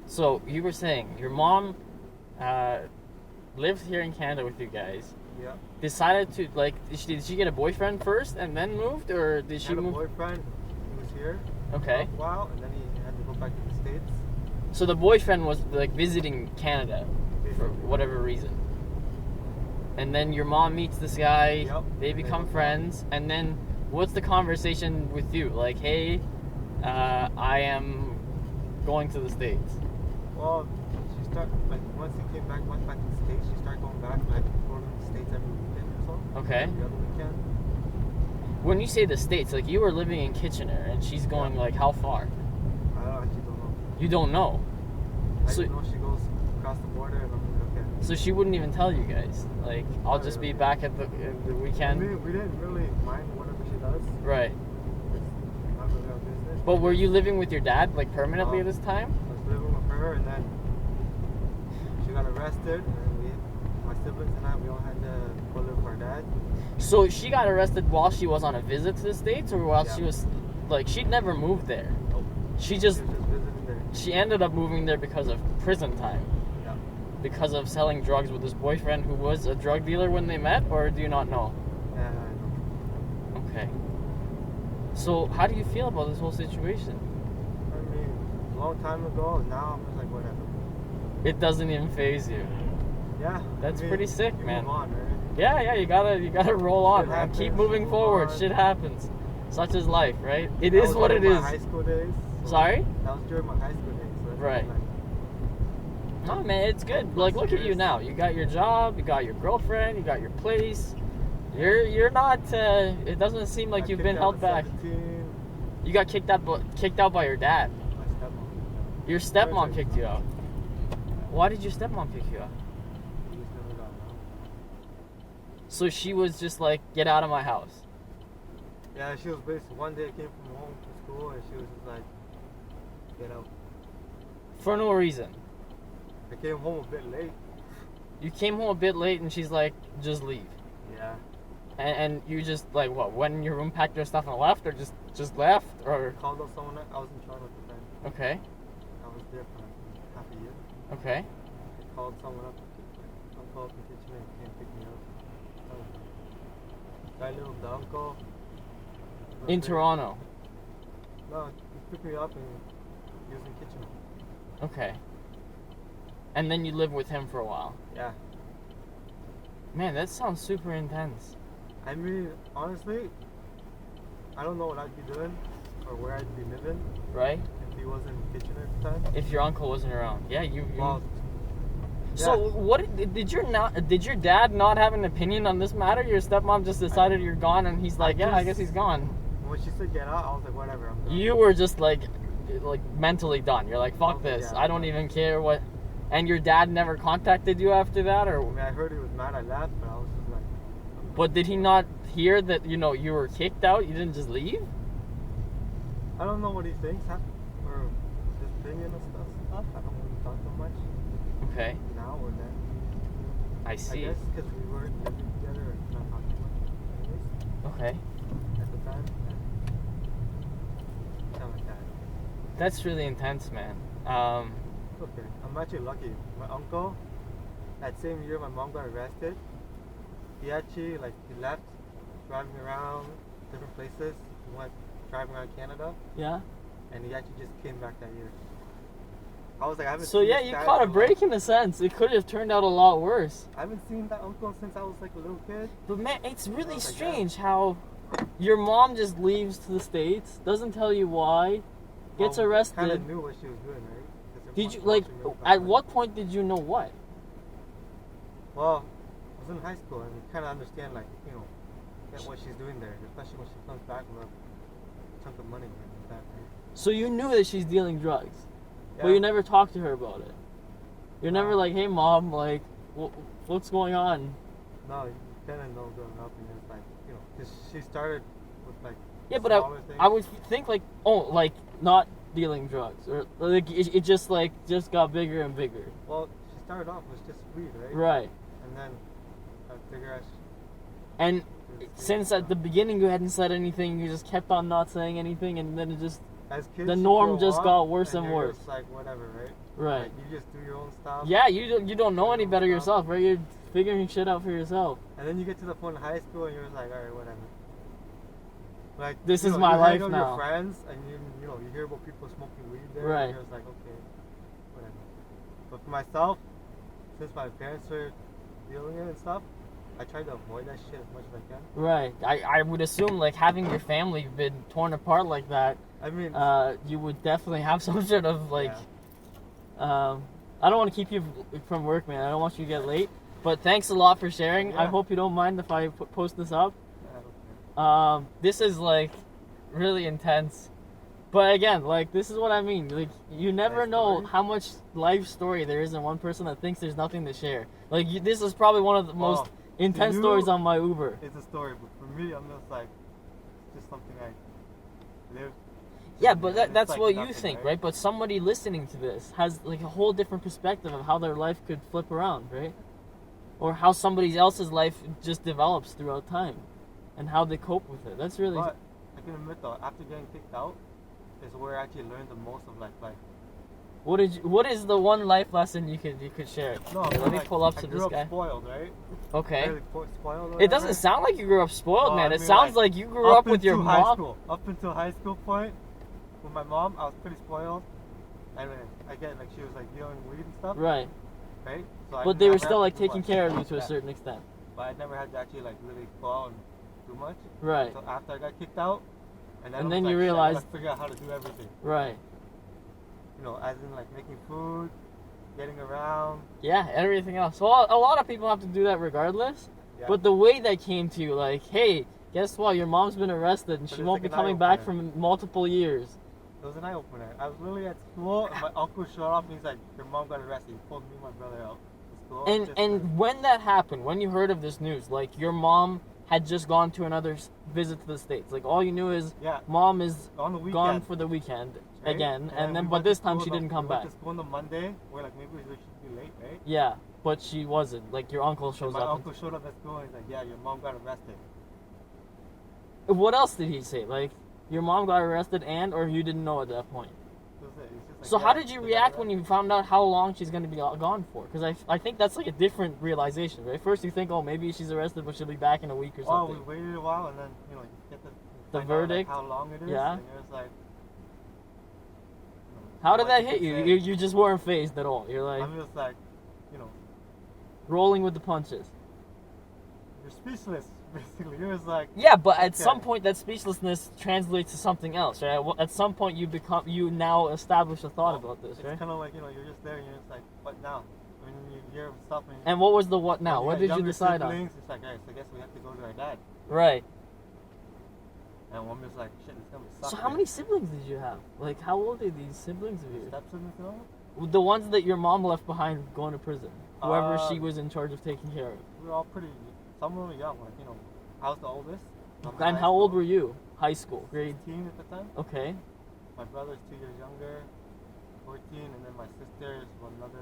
So you were saying your mom lived here in Canada with you guys. Yeah. Decided to did she get a boyfriend first and then moved, or did she had a move? boyfriend. He was here. Okay. For a while, and then he had to go back to the States. So the boyfriend was like visiting Canada for whatever reason. And then your mom meets this guy. Yep. They become friends, and then what's the conversation with you? Like, hey, I am going to the States. Well, she started once he went back to the States. She started going back going to the States every weekend or so. Okay. Every other weekend. When you say the States, like you were living in Kitchener, and she's going like how far? I actually don't know. You don't know. I So, just know she goes across the border, and I'm like, okay. so she wouldn't even tell you guys. Like, I'll just be back at the weekend. We didn't really mind whatever she does. Right. It's not really our business. But were you living with your dad like permanently at this time? I was living with her, and then she got arrested, and my siblings and I, we all had to go live with our dad. So she got arrested while she was on a visit to the States, or while Yeah. she was like she'd never moved there. Nope. She She just was just visiting there. she ended up moving there because of prison time. Yeah. Because of selling drugs with this boyfriend who was a drug dealer when they met, or do you not know? Okay. So how do you feel about this whole situation? I mean, a long time ago, now I'm just like, whatever. It doesn't even faze you. Yeah. That's I mean, pretty sick, you man. Move on, right? Yeah, you gotta roll on, Shit man. happens, Keep moving move forward. on. Shit happens. Such is life, right? It That is was what it during is. my high school days. So Sorry? That was during my high school days. So that's Right. like, No, man, it's good. Like, look at you now. You got your job, you got your girlfriend, you got your place. You're not. It doesn't seem like I you've kicked been out held at back. 17. You got kicked out by your dad. My stepmom. Your stepmom kicked you out. Why did your stepmom kick you out? We just never got along. So she was just like, get out of my house. Yeah, she was basically, one day I came from home from school, and she was just like, get out. For no reason. I came home a bit late. You came home a bit late and she's like, just leave. Yeah. And you just like what? Went in your room, packed your stuff and left, or just left, or Called up someone. I was in Toronto at the time. okay, I was there for like half a year. okay. I called someone up. Uncle up in Kitchener and came pick me up. I lived with the uncle. In Toronto. No, he picked me up and he was in Kitchener. Okay. And then you lived with him for a while. Yeah. Man, that sounds super intense. I mean, honestly, I don't know what I'd be doing or where I'd be living Right? if he wasn't in Kitchener at the time. If your uncle wasn't around. Yeah, you Well, So what did your dad not have an opinion on this matter? Your stepmom just decided you're gone, and he's like, I guess he's gone. when she said get out, I was like, whatever, I'm done. You were just like mentally done. You're like, fuck this. Yeah, I don't even care what. And your dad never contacted you after that, or? I mean, I heard he was mad I left, but I was just like. But did he not hear that you were kicked out? You didn't just leave? I don't know what he thinks or his opinion of stuff. I don't really talk so much Okay, now or then. I see. I guess because we weren't living together or not talking much. Anyways, Okay, at the time, kind of like that. that's really intense, man. Okay, I'm actually lucky. My uncle, that same year my mom got arrested, he actually, he left driving around different places. He went driving around Canada, Yeah. and he actually just came back that year. I was like, I haven't So seen yeah, this you guy caught a for, break in a sense. It could have turned out a lot worse. I haven't seen that uncle since I was like a little kid. But man, it's really like that. strange how your mom just leaves to the States, doesn't tell you why, gets Kind arrested. of knew what she was doing, right? 'Cause her Did you mom actually knew at about what point did you know what? it. Well, I was in high school and kind of understand, get what she's doing there, especially when she comes back with a chunk of money like that, right? So you knew that she's dealing drugs, Yeah. but you never talked to her about it. You're never like, hey mom, what's going on? No, you kind of know growing up, and it's like, 'cause she started with Yeah, but smaller things. I would think not dealing drugs, or like it just got bigger and bigger. Well, she started off with just weed, right? Right. And then cigarettes. And since at the beginning you hadn't said anything, you just kept on not saying anything, and then it just as kids, the you norm grow just up, got worse and you're worse. just like, whatever, right? Right. Like, you just do your own stuff. Yeah, you don't know any better stuff. yourself, right? You're figuring shit out for yourself. And then you get to the point in high school and you're just like, alright, whatever. Like, This you is know, my you life hang out with now. your friends and you know, you hear about people smoking weed there, Right. and you're just like, okay, whatever. But for myself, since my parents were dealing it and stuff, I try to avoid that shit as much as I can. Right. I would assume like having your family been torn apart like that, I mean, you would definitely have some sort of like. I don't want to keep you from work, man. I don't want you to get late. But thanks a lot for sharing. Yeah. I hope you don't mind if I post this up. I don't care. This is like really intense. But again, like this is what I mean. Like you never Life know story? how much life story there is in one person that thinks there's nothing to share. Like this is probably one of the most intense you- stories on my Uber. It's a story, but for me, I'm just like, it's just something I live. Yeah, but It's that's like what you nothing, think, right? But somebody listening to this has like a whole different perspective of how their life could flip around, right? Or how somebody else's life just develops throughout time, and how they cope with it. That's really. But I can admit though, after getting kicked out, is where I actually learned the most of life. What is the one life lesson you could share? No, Here, let me pull up to I this grew up guy. spoiled, right? Okay. Fairly spoiled. Or It doesn't whatever. sound like you grew up spoiled, Well, man. I It mean, sounds like, like you grew up with your until high mom. school. Up until high school point, with my mom, I was pretty spoiled. And then again, like she was like dealing weed and stuff, Right. right? So But they were never still had like to do taking much. care of you to a Yeah. certain extent. But I never had to actually like really go out and do much. Right. So after I got kicked out, and And then, then I was you like, shit, I realized- gotta figure out how to do everything. Right. You know, as in like making food, getting around. Yeah, everything else. Well, a lot of people have to do that regardless. Yeah. But the way that came to you, like, hey, guess what? Your mom's been arrested and But she it's won't like be an coming back for eye-opener. multiple years. It was an eye opener. I was literally at school, and my uncle showed up, and he's like, "Your mom got arrested." He pulled me and my brother out of school. And when that happened, when you heard of this news, like your mom had just gone to another visit to the States. Like all you knew is yeah, mom is on the weekend. gone for the weekend right? again, and then we but went to this time school she the- didn't come we back. went to school on the Monday. We're like, maybe we should be late, right? Yeah, but she wasn't. Like your uncle And shows my up. uncle showed up at school, and he's like, "Yeah, your mom got arrested." What else did he say? Like your mom got arrested or you didn't know at that point? That was it. He's just like, So "Yeah, how did you they got react when arrested." you found out how long she's going to be gone for? Because I think that's like a different realization, right? First you think, oh, maybe she's arrested, but she'll be back in a week or Well, something. we waited a while, and then you know you get The find out, verdict? like, how long it is, Yeah. and you're just like, How did what that you hit can you? say. You just weren't phased at all. You're like I'm just like, you know, rolling with the punches. you're speechless. Basically, you're just like, Yeah, but at Okay. some point that speechlessness translates to something else, right? At some point you now establish a thought about this, it's right? kind of like, you know, you're just there, and you're just like, what now? When you hear stuff, And what was the what now? when What got did you younger decide on? siblings, it's like, alright, so I guess we have to go to our dad. Right. And one was like, shit, it's gonna be So sucky. how many siblings did you have? Like how old are these siblings of yours? step siblings, you know? The ones that your mom left behind going to prison. Whoever she Uh, was in charge of taking care of. We were all pretty, some were young, like, you know, I was the oldest. I'm in And high how old school. were you? High school, grade. 16 at the time. Okay. My brother's 2 years younger, 14, and then my sister's another